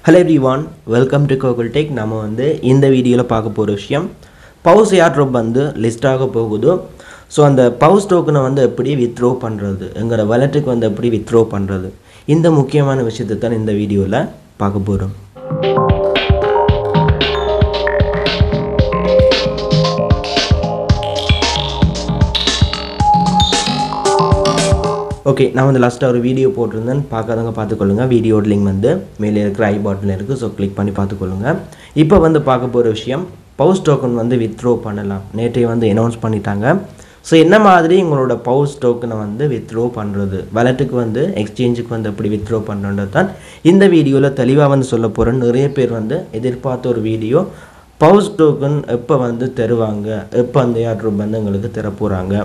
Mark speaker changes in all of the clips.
Speaker 1: Hello everyone, welcome to Google Tech. நம்ம வந்து இந்த வீடியோவில் பார்க்க போகிற விஷயம் பவுஸ் ஏர்ட்ராப் வந்து லிஸ்ட் ஆக போகுது. ஸோ அந்த பவுஸ் டோக்கனை வந்து எப்படி வித்ட்ரோ பண்ணுறது, எங்களோட வாலெட்டுக்கு வந்து எப்படி வித்ட்ரோ பண்ணுறது, இந்த முக்கியமான விஷயத்தை தான் இந்த வீடியோவில் பார்க்க போகிறோம். ஓகே, நான் வந்து லாஸ்ட்டாக ஒரு வீடியோ போட்டிருந்தேன், பார்க்காதவங்க பார்த்துக்கொள்ளுங்கள். வீடியோட லிங்க் வந்து மேலே இருக்கிற ஐ பாட்டில் இருக்குது, ஸோ கிளிக் பண்ணி பார்த்துக்கொள்ளுங்கள். இப்போ வந்து பார்க்க போகிற விஷயம் பவுஸ் டோக்கன் வந்து வித்ட்ரோ பண்ணலாம். நேற்றைய வந்து அனௌன்ஸ் பண்ணிட்டாங்க. ஸோ என்ன மாதிரி உங்களோட பவுஸ் டோக்கனை வந்து வித்ட்ரோ பண்ணுறது, வாலெட்டுக்கு வந்து எக்ஸ்சேஞ்சுக்கு வந்து எப்படி வித்ட்ரோ பண்ணுறது தான் இந்த வீடியோவில் தெளிவாக வந்து சொல்ல போகிறேன். நிறைய பேர் வந்து எதிர்பார்த்த ஒரு வீடியோ, பவுஸ் டோக்கன் எப்போ வந்து தருவாங்க, எப்போ அந்த ஏர்ட்ராப் வந்து எங்களுக்கு தர போகிறாங்க,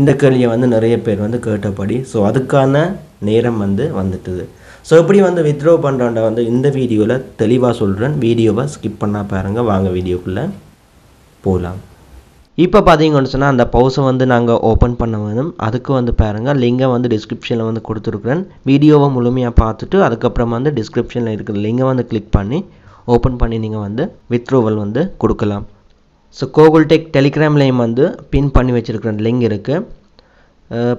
Speaker 1: இந்த கேள்வியை வந்து நிறைய பேர் வந்து கேட்டபடி. ஸோ அதுக்கான நேரம் வந்து வந்துட்டுது. ஸோ எப்படி வந்து வித்ட்ரோ பண்ணுறோன்ற வந்து இந்த வீடியோவில் தெளிவாக சொல்கிறேன். வீடியோவை ஸ்கிப் பண்ணால் பாருங்கள். வாங்க வீடியோக்குள்ளே போகலாம். இப்போ பார்த்தீங்கன்னு சொன்னால் அந்த பவுஸை வந்து நாங்கள் ஓப்பன் பண்ண வேணும். அதுக்கு வந்து பாருங்கள், லிங்கை வந்து டிஸ்கிரிப்ஷனில் வந்து கொடுத்துருக்குறேன். வீடியோவை முழுமையாக பார்த்துட்டு அதுக்கப்புறம் வந்து டிஸ்கிரிப்ஷனில் இருக்கிற லிங்கை வந்து கிளிக் பண்ணி ஓப்பன் பண்ணி நீங்கள் வந்து வித்ட்ரோவல் வந்து கொடுக்கலாம். ஸோ கூகுள் டெக் டெலிகிராம்லேயும் வந்து பின் பண்ணி வச்சுருக்கிற லிங்க் இருக்குது.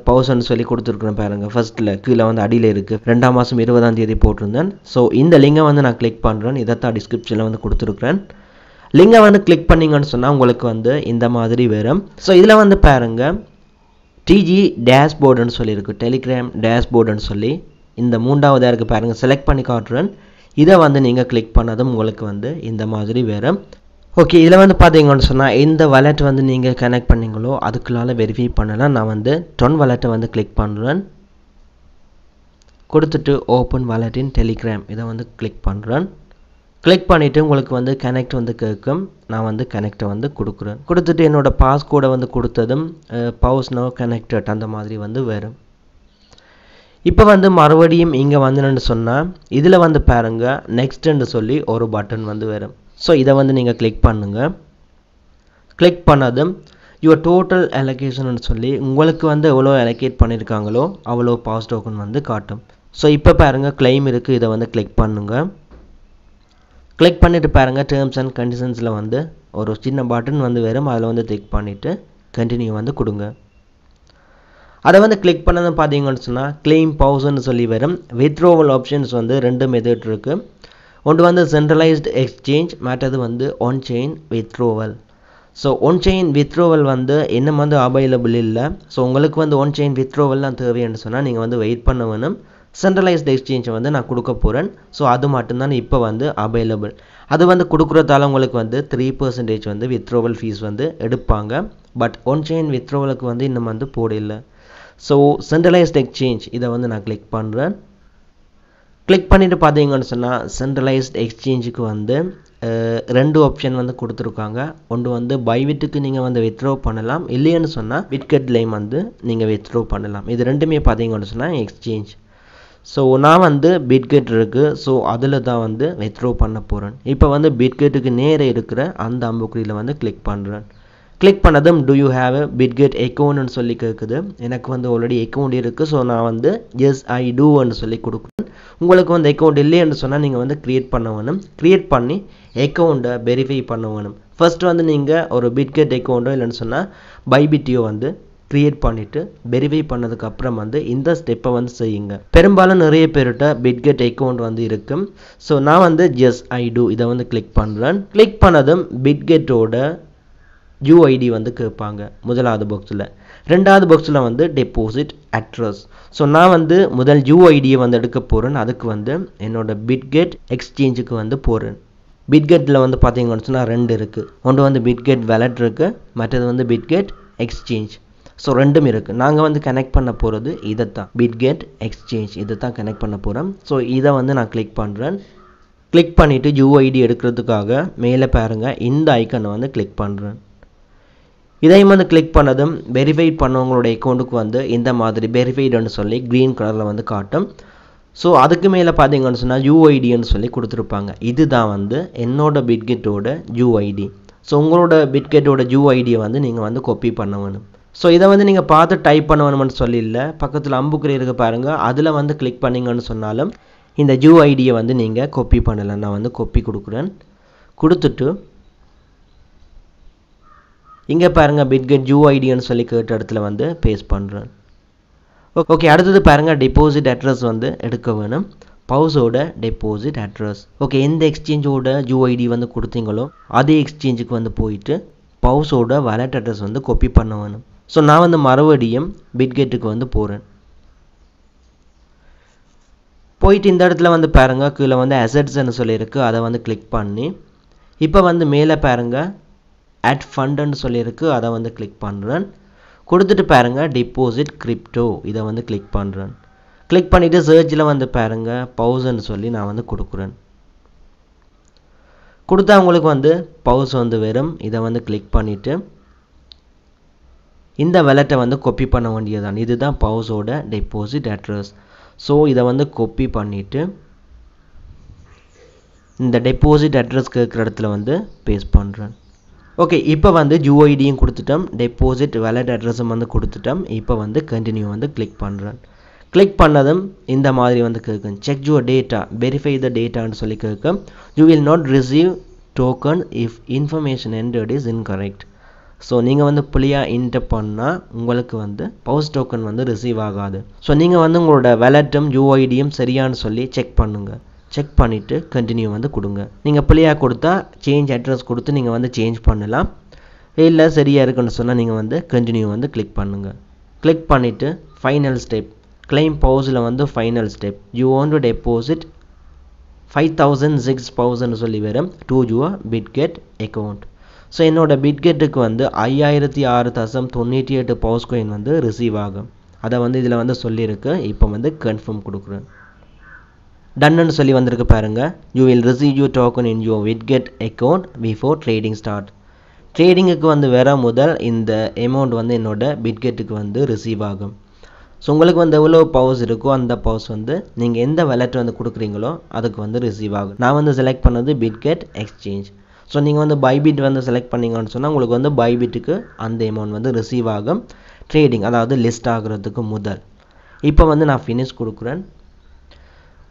Speaker 1: பவுஸ்ன்னு சொல்லி கொடுத்துருக்குறேன் பாருங்கள். ஃபஸ்ட்டில் கீழே வந்து அடியில் இருக்குது. 2ஆம் மாதம் 20ஆம் தேதி போட்டிருந்தேன். ஸோ இந்த லிங்கை வந்து நான் கிளிக் பண்ணுறேன். இதைத்தான் டிஸ்கிரிப்ஷனில் வந்து கொடுத்துருக்குறேன். லிங்கை வந்து கிளிக் பண்ணிங்கன்னு சொன்னால் உங்களுக்கு வந்து இந்த மாதிரி வரும். ஸோ இதில் வந்து பாருங்கள், டிஜி டேஷ்போர்டுன்னு சொல்லியிருக்கு, டெலிகிராம் டேஷ்போர்டுன்னு சொல்லி இந்த 3ஆவதாக இருக்குது பாருங்கள். செலக்ட் பண்ணி காட்டுறேன். இதை வந்து நீங்கள் கிளிக் பண்ணதும் உங்களுக்கு வந்து இந்த மாதிரி வரும். ஓகே, இதில் வந்து பார்த்தீங்கன்னு சொன்னால் இந்த வாலெட் வந்து நீங்கள் கனெக்ட் பண்ணிங்களோ அதுக்குள்ளால வெரிஃபை பண்ணலாம். நான் வந்து டொன் வாலெட்டை வந்து கிளிக் பண்ணுறேன். கொடுத்துட்டு ஓப்பன் வாலெட் இன் டெலிகிராம் இதை வந்து கிளிக் பண்ணுறேன். கிளிக் பண்ணிவிட்டு உங்களுக்கு வந்து கனெக்ட் வந்து கேட்கும். நான் வந்து கனெக்டை வந்து கொடுக்குறேன். கொடுத்துட்டு என்னோடய பாஸ்கோடை வந்து கொடுத்ததும் பவுஸ் நோ கனெக்டட் அந்த மாதிரி வந்து வரும். இப்போ வந்து மறுபடியும் இங்கே வந்துன்னு சொன்னால் இதில் வந்து பாருங்கள், நெக்ஸ்ட்டுன்னு சொல்லி ஒரு பட்டன் வந்து வரும். ஸோ இதை வந்து நீங்கள் கிளிக் பண்ணுங்கள். கிளிக் பண்ணதும் யுவர் டோட்டல் அலோகேஷன் சொல்லி உங்களுக்கு வந்து எவ்வளோ அலோகேட் பண்ணியிருக்காங்களோ அவ்வளோ பவுஸ் டோக்கன் வந்து காட்டும். ஸோ இப்போ பாருங்கள், கிளைம் இருக்குது. இதை வந்து கிளிக் பண்ணுங்கள். கிளிக் பண்ணிவிட்டு பாருங்கள், டேர்ம்ஸ் அண்ட் கண்டிஷன்ஸில் வந்து ஒரு சின்ன பட்டன் வந்து வரும். அதில் வந்து கிளிக் பண்ணிவிட்டு கண்டினியூ வந்து கொடுங்க. அதை வந்து கிளிக் பண்ணதும் பார்த்தீங்கன்னு சொன்னால் கிளைம் பவுஸ்ன்னு சொல்லி வரும். வித்ட்ரோவல் ஆப்ஷன்ஸ் வந்து 2 மெத்தட் இருக்குது. ஒன்று வந்து சென்ட்ரலைஸ்டு எக்ஸ்சேஞ்ச், மற்றது வந்து on chain withdrawal. So on chain withdrawal வந்து இன்னும் வந்து அவைலபிள் இல்லை. ஸோ உங்களுக்கு வந்து ஒன் செயின் வித்ட்ரோவல்லாம் தேவைன்னு சொன்னால் நீங்கள் வந்து வெயிட் பண்ண வேணும். சென்ட்ரலைஸ்டு எக்ஸ்சேஞ்சை வந்து நான் கொடுக்க போகிறேன். ஸோ அது மட்டும்தான் இப்போ வந்து அவைலபிள். அது வந்து கொடுக்குறதால உங்களுக்கு வந்து 3% வந்து வித்ட்ரோவல் ஃபீஸ் வந்து எடுப்பாங்க. பட் ஒன் செயின் வித்ட்ரோவலுக்கு வந்து இன்னும் வந்து போடல. ஸோ சென்ட்ரலைஸ்டு எக்ஸ்சேஞ்ச் இதை வந்து நான் கிளிக் பண்ணுறேன். கிளிக் பண்ணிவிட்டு பார்த்தீங்கன்னு சொன்னால் சென்ட்ரலைஸ்டு எக்ஸ்சேஞ்சுக்கு வந்து 2 ஆப்ஷன் வந்து கொடுத்துருக்காங்க. ஒன்று வந்து பைபிட்டுக்கு நீங்கள் வந்து வித்ட்ரோ பண்ணலாம், இல்லைன்னு சொன்னால் பிட்கெட்லேயும் வந்து நீங்கள் வித்ட்ரோ பண்ணலாம். இது ரெண்டுமே பார்த்தீங்கன்னு சொன்னால் எக்ஸ்சேஞ்ச். ஸோ நான் வந்து பிட்கெட் இருக்குது, ஸோ அதில் தான் வந்து வித்ட்ரோ பண்ண போகிறேன். இப்போ வந்து பிட்கெட்டுக்கு நேரே இருக்கிற அந்த அம்புக்குறியில் வந்து கிளிக் பண்ணுறேன். கிளிக் பண்ணதும் do you have a Bitget அக்கௌண்ட்னு சொல்லி கேட்குது. எனக்கு வந்து ஆல்ரெடி அக்கௌண்ட் இருக்குது. ஸோ நான் வந்து எஸ் ஐ டூன்னு சொல்லி கொடுக்குறேன். உங்களுக்கு வந்து அக்கௌண்ட் இல்லைன்னு சொன்னால் நீங்கள் வந்து க்ரியேட் பண்ண வேணும். க்ரியேட் பண்ணி அக்கௌண்ட்டை வெரிஃபை பண்ண வேணும். ஃபஸ்ட்டு வந்து நீங்கள் ஒரு பிட்கெட் அக்கௌண்ட்டோ இல்லைன்னு சொன்னால் பைபிட்டியோ வந்து க்ரியேட் பண்ணிவிட்டு வெரிஃபை பண்ணதுக்கப்புறம் வந்து இந்த ஸ்டெப்பை வந்து செய்யுங்க. பெரும்பாலும் நிறைய பேர்கிட்ட பிட்கெட் அக்கௌண்ட் வந்து இருக்கும். ஸோ நான் வந்து எஸ் ஐ டூ இதை வந்து கிளிக் பண்ணுறேன். கிளிக் பண்ணதும் பிட்கெட்டோட யூஐடி வந்து கேட்பாங்க முதலாவது பாக்ஸில். 2வது பாக்ஸில் வந்து டெபாசிட் அட்ரஸ். ஸோ நான் வந்து முதல் யூஐடியை வந்து எடுக்க போகிறேன். அதுக்கு வந்து என்னோடய பிட்கெட் எக்ஸ்சேஞ்சுக்கு வந்து போகிறேன். பிட்கெட்டில் வந்து பார்த்தீங்கன்னு சொன்னால் 2 இருக்குது. ஒன்று வந்து பிட்கெட் வாலெட் இருக்குது, மற்றது வந்து பிட்கெட் எக்ஸ்சேஞ்ச். ஸோ 2ம் இருக்குது. நாங்கள் வந்து கனெக்ட் பண்ண போகிறது இதை தான், பிட்கெட் எக்ஸ்சேஞ்ச் இதை தான் கனெக்ட் பண்ண போகிறோம். ஸோ இதை வந்து நான் கிளிக் பண்ணுறேன். கிளிக் பண்ணிவிட்டு யூஐடி எடுக்கிறதுக்காக மேலே பாருங்கள் இந்த ஐக்கனை வந்து கிளிக் பண்ணுறேன். இதையும் வந்து கிளிக் பண்ணதும் வெரிஃபைட் பண்ணவங்களோட அக்கௌண்ட்டுக்கு வந்து இந்த மாதிரி வெரிஃபைடுன்னு சொல்லி க்ரீன் கலரில் வந்து காட்டும். ஸோ அதுக்கு மேலே பார்த்தீங்கன்னு சொன்னால் யூஐடின்னு சொல்லி கொடுத்துருப்பாங்க. இதுதான் வந்து என்னோட பிட்கெட்டோட யூஐடி. ஸோ உங்களோட பிட்கெட்டோட யூஐடியை வந்து நீங்கள் வந்து காப்பி பண்ண வேணும். ஸோ இதை வந்து நீங்கள் பார்த்து டைப் பண்ண வேணும்னு சொல்லி இல்லை, பக்கத்தில் அம்புக்குறி இருக்க பாருங்கள், அதில் வந்து கிளிக் பண்ணிங்கன்னு சொன்னாலும் இந்த UID-யை வந்து நீங்கள் காப்பி பண்ணலாம். நான் வந்து காப்பி கொடுக்குறேன். கொடுத்துட்டு இங்கே பாருங்கள் பிட்கெட் UID-ன்னு சொல்லி கேட்ட இடத்துல வந்து பேஸ்ட் பண்ணுறேன். ஓகே, அடுத்தது பாருங்கள் டெபாசிட் அட்ரஸ் வந்து எடுக்க வேணும். பவுஸோட டெபாசிட் அட்ரஸ். ஓகே, எந்த எக்ஸ்சேஞ்சோட UID வந்து கொடுத்தீங்களோ அதே எக்ஸ்சேஞ்சுக்கு வந்து போயிட்டு பவுஸோட வாலெட் அட்ரஸ் வந்து காப்பி பண்ண வேணும். ஸோ நான் வந்து மறுபடியும் பிட்கெட்டுக்கு வந்து போகிறேன். போயிட்டு இந்த இடத்துல வந்து பாருங்கள் கீழே வந்து அசெட்ஸ்ன்னு சொல்லியிருக்கு, அதை வந்து கிளிக் பண்ணி இப்போ வந்து மேலே பாருங்கள் ஆட் ஃபண்டுன்னு சொல்லியிருக்கு, அதை வந்து கிளிக் பண்ணுறேன். கொடுத்துட்டு பாருங்கள் டெபாசிட் கிரிப்டோ, இதை வந்து கிளிக் பண்ணுறேன். கிளிக் பண்ணிவிட்டு சர்ச்சில் வந்து பாருங்கள் பவுஸ்ன்னு சொல்லி நான் வந்து கொடுக்குறேன். கொடுத்தா உங்களுக்கு வந்து பவுஸ் வந்து வரும். இதை வந்து கிளிக் பண்ணிவிட்டு இந்த வாலெட்டை வந்து காப்பி பண்ண வேண்டியதான். இதுதான் பவுஸோட டெபாசிட் அட்ரஸ். ஸோ இதை வந்து காப்பி பண்ணிவிட்டு இந்த டெபாசிட் அட்ரஸ் கேட்குற இடத்துல வந்து பேஸ்ட் பண்ணுறேன். ஓகே, இப்போ வந்து UID-யும் கொடுத்துட்டோம், டெபாசிட் வாலெட் அட்ரஸும் வந்து கொடுத்துட்டோம். இப்போ வந்து கண்டினியூ வந்து கிளிக் பண்ணுறேன். கிளிக் பண்ணதும் இந்த மாதிரி வந்து கேட்கும் check your data, verify the டேட்டான்னு சொல்லி கேட்கும். You will not receive token if information entered is incorrect. So நீங்கள் வந்து புள்ளியாக என்டர் பண்ணால் உங்களுக்கு வந்து பவுஸ் டோக்கன் வந்து ரிசீவ் ஆகாது. ஸோ நீங்கள் வந்து உங்களோட வாலெட்டும் UID-யும் சரியானு சொல்லி செக் பண்ணுங்கள். செக் பண்ணிவிட்டு கண்டினியூ வந்து கொடுங்க. நீங்கள் புள்ளியாக கொடுத்தா சேஞ்ச் அட்ரஸ் கொடுத்து நீங்கள் வந்து சேஞ்ச் பண்ணலாம். இல்லை சரியாக இருக்குன்னு சொன்னால் நீங்கள் வந்து கண்டினியூ வந்து கிளிக் பண்ணுங்கள். கிளிக் பண்ணிவிட்டு ஃபைனல் ஸ்டெப் கிளைம் பவுஸில் வந்து final step you want to deposit 5006 சொல்லி வரும் to your Bitget account. So என்னோடய பிட்கெட்டுக்கு வந்து 5006.98 பவுஸ் காயின் வந்து ரிசீவ் ஆகும். அதை வந்து இதில் வந்து சொல்லியிருக்கு. இப்போ வந்து கன்ஃபார்ம் கொடுக்குறேன். டன்னு சொல்லி வந்திருக்கு பாருங்கள். You will receive you token in your Bitget account before trading start. ட்ரேடிங்குக்கு வந்து வர முதல் இந்த அமௌண்ட் வந்து என்னோட பிட்கெட்டுக்கு வந்து ரிசீவ் ஆகும். ஸோ உங்களுக்கு வந்து எவ்வளோ பவுஸ் இருக்கோ அந்த பவுஸ் வந்து நீங்கள் எந்த வாலெட் வந்து கொடுக்குறீங்களோ அதுக்கு வந்து ரிசீவ் ஆகும். நான் வந்து செலக்ட் பண்ணது பிட்கெட் எக்ஸ்சேஞ்ச். ஸோ நீங்கள் வந்து பைபிட் வந்து செலக்ட் பண்ணிங்கன்னு சொன்னால் உங்களுக்கு வந்து பைபிட்டுக்கு அந்த அமௌண்ட் வந்து ரிசீவ் ஆகும் ட்ரேடிங், அதாவது லிஸ்ட் ஆகுறதுக்கு முதல். இப்போ வந்து நான் ஃபினிஷ் கொடுக்குறேன்.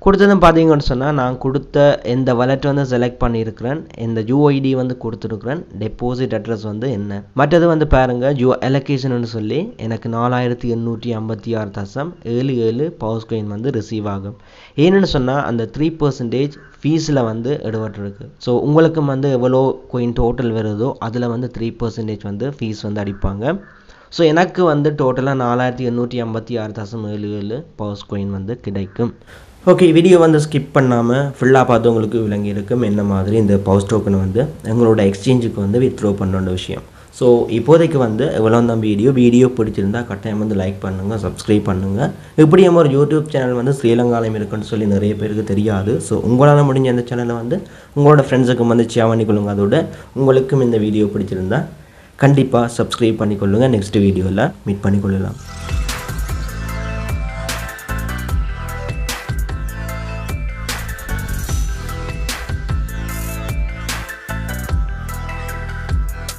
Speaker 1: கொடுத்ததும் பார்த்தீங்கன்னு சொன்னால் நான் கொடுத்த எந்த வாலெட் வந்து செலக்ட் பண்ணியிருக்கிறேன், இந்த UID வந்து கொடுத்துருக்குறேன், டெபாசிட் அட்ரஸ் வந்து என்ன. மற்றது வந்து பாருங்கள் அலோகேஷன் சொல்லி எனக்கு 4856.77 பவுஸ் காயின் வந்து ரிசீவ் ஆகும். ஏன்னு சொன்னால் அந்த 3% ஃபீஸில் வந்து எடுபட்டுருக்கு. ஸோ உங்களுக்கும் வந்து எவ்வளோ காயின் டோட்டல் வருதோ அதில் வந்து 3% வந்து ஃபீஸ் வந்து அடிப்பாங்க. ஸோ எனக்கு வந்து டோட்டலாக 4856.77 பவுஸ் காயின் வந்து கிடைக்கும். ஓகே, வீடியோ வந்து ஸ்கிப் பண்ணாமல் ஃபுல்லாக பார்த்து உங்களுக்கு விளங்கி இருக்கும் என்ன மாதிரி இந்த பவுஸ் டோக்கனை வந்து எங்களோட எக்ஸ்சேஞ்சுக்கு வந்து வித்ட்ரா பண்ண விஷயம். ஸோ இப்போதைக்கு வந்து எவ்வளோ தான் வீடியோ பிடிச்சிருந்தா கட்டாயம் வந்து லைக் பண்ணுங்கள், சப்ஸ்கிரைப் பண்ணுங்கள். இப்படி நம்ம ஒரு யூடியூப் சேனல் வந்து ஸ்ரீலங்காலையும் இருக்குன்னு சொல்லி நிறைய பேருக்கு தெரியாது. ஸோ உங்களால் முடிஞ்ச அந்த சேனலை வந்து உங்களோட ஃப்ரெண்ட்ஸுக்கு வந்து ஷேர் பண்ணிக்கொள்ளுங்க. அதோட உங்களுக்கும் இந்த வீடியோ பிடிச்சிருந்தா கண்டிப்பாக சப்ஸ்கிரைப் பண்ணிக்கொள்ளுங்கள். நெக்ஸ்ட் வீடியோவில் மீட் பண்ணிக்கொள்ளலாம்.